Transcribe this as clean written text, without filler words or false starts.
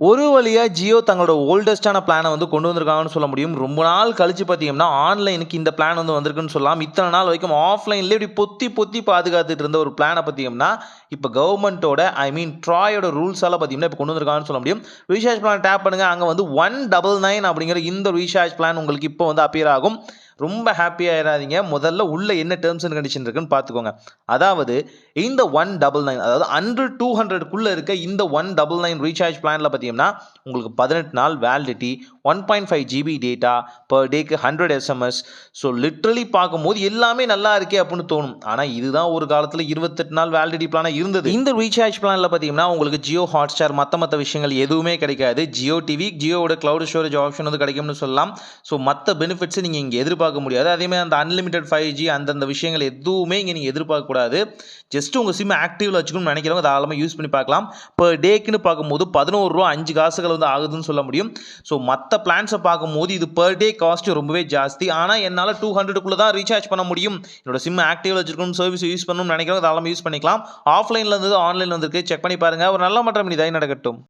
ஒரு வழியா ஜியோ தங்களோட ஓல்டஸ்ட்டான பிளான வந்து கொண்டு வந்திருக்காங்கன்னு சொல்ல முடியும். ரொம்ப நாள் கழிச்சு பார்த்தீங்கன்னா, ஆன்லைனுக்கு இந்த பிளான் வந்து வந்திருக்குன்னு சொல்லலாம். இத்தன நாள் வரைக்கும் ஆஃப்லைன்லயே இப்படி பொத்தி பொத்தி பாதுகாத்துட்டு இருந்த ஒரு பிளான பார்த்தீங்கன்னா, இப்ப கவர்மெண்ட்டோட ட்ராயோட ரூல்ஸால பார்த்தீங்கன்னா, இப்ப கொண்டு வந்திருக்காங்கன்னு சொல்ல முடியும். ரீசார்ஜ் பிளான் டேப் பண்ணுங்க. அங்க வந்து 199 அப்படிங்கிற இந்த ரீசார்ஜ் பிளான் உங்களுக்கு இப்போ வந்து அப்பியர் ஆகும். ரொம்ப ஹேப்பி ஆயிராதீங்க. முதல்ல உள்ள என்ன டெர்ம்ஸ் அண்ட் கண்டிஷன் இருக்குன்னு பார்த்துக்கோங்க. அதாவது இந்த 199 அதாவது 100, 200க்குள்ள இருக்க இந்த 199 ரீசார்ஜ் பிளான்ல பார்த்தீங்கன்னா, உங்களுக்கு 18 நாள் வேலிடிட்டி, 1.5 ஜிபி டேட்டா, பெர் டேக்கு 100 எஸ்எம்எஸ். ஸோ லிட்டரலி பார்க்கும்போது எல்லாமே நல்லா இருக்கே அப்படின்னு தோணும். ஆனா இதுதான் ஒரு காலத்துல 28 நாள் வேலிடிட்டி பிளானா இருந்தது. இந்த ரீசார்ஜ் பிளான்ல பார்த்தீங்கன்னா, உங்களுக்கு ஜியோ ஹாட்ஸ்டார் மத்த விஷயங்கள் எதுவுமே கிடைக்காது. ஜியோ டிவி, ஜியோவோட கிளவுட் ஸ்டோரேஜ் ஆப்ஷன் வந்து கிடைக்கும்னு சொல்லலாம். ஸோ மத்த பெனிஃபிட்ஸ் நீங்க இங்க எதிர்பார்க்க முடியாது. அதே மாதிரி அந்த அன்லிமிட்டட் 5G அந்தந்த விஷயங்கள் எதுவுமே இங்க நீங்க எதிர்பார்க்க கூடாது. ஜஸ்ட் உங்க சிம் ஆக்டிவ்ல வச்சுக்கணும்னு நினைக்கிறவங்க தாராளமா யூஸ் பண்ணி பார்க்கலாம். பெர் டேக்குன்னு பார்க்கும்போது ரூ. 11 5 காசுகள் வந்து ஆகுதுன்னு சொல்ல முடியும். ஸோ மத்த பிளான்ஸை பார்க்கும்போது இது பெர் டே காஸ்ட் ரொம்பவே ஜாஸ்தி. ஆனா என்னால 200க்குள்ள தான் ரீசார்ஜ் பண்ண முடியும். என்னோட சிம் ஆக்டிவ்ல வச்சிருக்கணும், சர்வீஸ் யூஸ் பண்ணணும்னு நினைக்கிறவங்க தாராளமா யூஸ் பண்ணிக்கலாம். ஆஃப்லைன்ல இருந்து ஆன்லைன்ல வந்திருக்கு. செக் பண்ணி பாருங்க. ஒரு நல்ல மாற்றம் இதாய் நடக்கட்டும்.